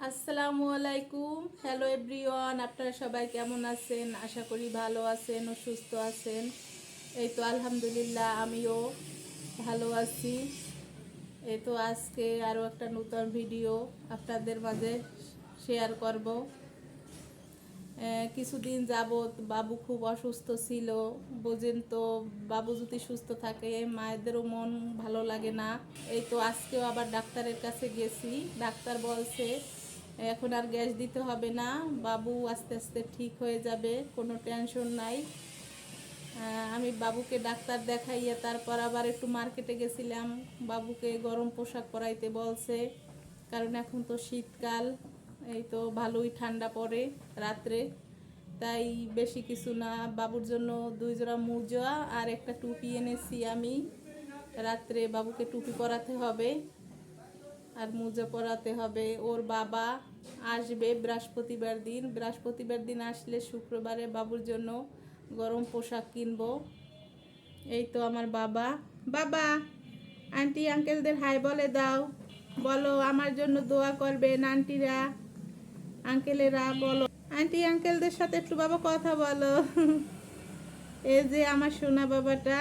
আসসালামু আলাইকুম। Hello everyone, আপনারা সবাই কেমন আছেন? আশা করি ভালো আছেন ও সুস্থ আছেন। এই তো আলহামদুলিল্লাহ আমিও ভালো আছি। এই তো আজকে আরও একটা নতুন ভিডিও আপনাদের মাঝে শেয়ার করব। কিছুদিন যাবৎ বাবু খুব অসুস্থ ছিল, বোঝেন তো। বাবু যদি সুস্থ থাকে মায়েদেরও মন ভালো লাগে না। এই তো আজকেও আবার ডাক্তারের কাছে গেছি। ডাক্তার বলছে এখন আর গ্যাস দিতে হবে না, বাবু আস্তে আস্তে ঠিক হয়ে যাবে, কোনো টেনশন নাই। আমি বাবুকে ডাক্তার দেখাইয়া তারপর আবার একটু মার্কেটে গেছিলাম। বাবুকে গরম পোশাক পরাইতে বলছে, কারণ এখন তো শীতকাল। এই তো ভালোই ঠান্ডা পড়ে রাত্রে, তাই বেশি কিছু না, বাবুর জন্য 2 জোড়া মোজা আর একটা টুপি এনেছি আমি। রাত্রে বাবুকে টুপি পরাতে হবে আর মোজা পরাতে হবে। ওর বাবা আসবে বৃহস্পতিবার দিন আসলে শুক্রবারে বাবুর জন্য গরম পোশাক কিনবো। এই তো আমার বাবা বাবা আন্টি আঙ্কেলদের হাই বলে দাও, বলো আমার জন্য দোয়া করবেন আন্টিরা আঙ্কেলেরা, বলো আন্টি আঙ্কেলদের সাথে একটু বাবা কথা বলো। এই যে আমার সোনা বাবাটা,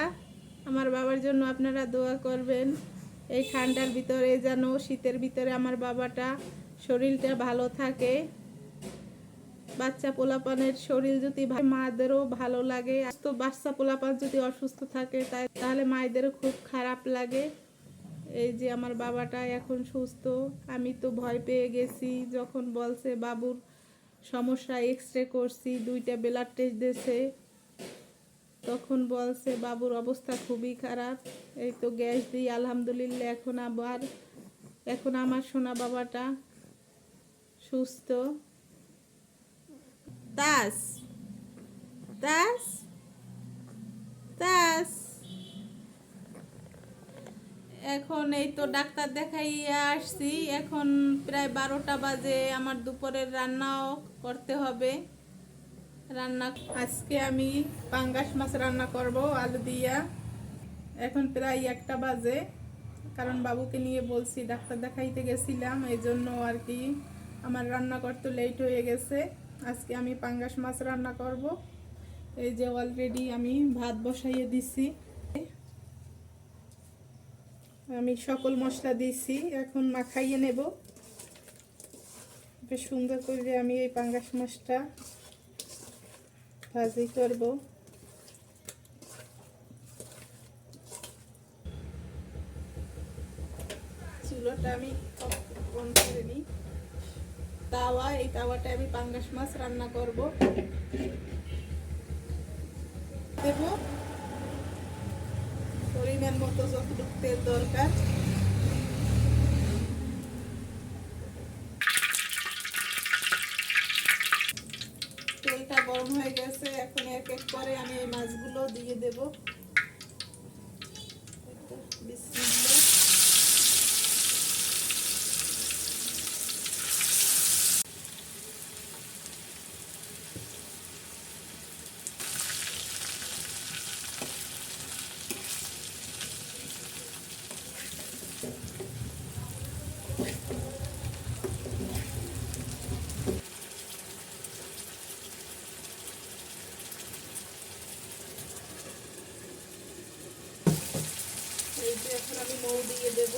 আমার বাবার জন্য আপনারা দোয়া করবেন। এই ঠান্ডার ভিতরে যেন শীতের ভিতরে আমার বাবাটা শরীরটা ভালো থাকে। বাচ্চা পোলাপানের শরীর যদি মাদেরও ভালো লাগে, তো বাচ্চা পোলাপান যদি অসুস্থ থাকে তাহলে মায়েদেরও খুব খারাপ লাগে। এই যে আমার বাবাটা এখন সুস্থ। আমি তো ভয় পেয়ে গেছি যখন বলছে বাবুর সমস্যা, এক্স-রে করছি, 2টা ব্লাড টেস্ট দিয়েছে, তখন বলছে বাবুর অবস্থা খুবই খারাপ। এই তো গ্যাস দিই আলহামদুলিল্লাহ, এখন আমার সোনা বাবাটা সুস্থ। তাস তাস তাস এখন এই তো ডাক্তার দেখাইয়া আসছি, এখন প্রায় 12টা বাজে। আমার দুপুরের রান্নাও করতে হবে। আজকে আমি পাঙ্গাস মাছ রান্না করব আলু দিয়া। এখন প্রায় 1টা বাজে, কারণ বাবুকে নিয়ে বলছি, ডাক্তার দেখাইতে গেছিলাম, এই জন্য আর কি আমার রান্না করতে লেট হয়ে গেছে। আজকে আমি পাঙ্গাস মাছ রান্না করব। এই যে অলরেডি আমি ভাত বসাইয়ে দিছি, আমি সকল মশলা দিছি, এখন মাখাইয়ে নেব। বেশ সুন্দর করে আমি এই পাঙ্গাস মাছটা ভাজি করব। চুলাটা আমি অন করে নিই। এই তাওয়াটা আমি পাঙ্গাস মাছ রান্না করব। দেব পরিমাণ মতো যতটুকু তেল দরকার। তেলটা গরম হয়ে গেছে, এখন এক এক করে আমি এই মাছগুলো দিয়ে দেব। বিসমিল্লাহ। এই যে এখন আমি মৌ দিয়ে দেব।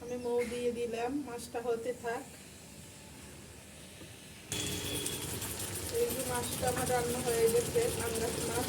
আমি মৌ দিয়ে দিলাম, মাছটা হতে থাক। এই যে মাছটা আমার রান্না হয়ে গেছে, পাঙ্গাস মাছ।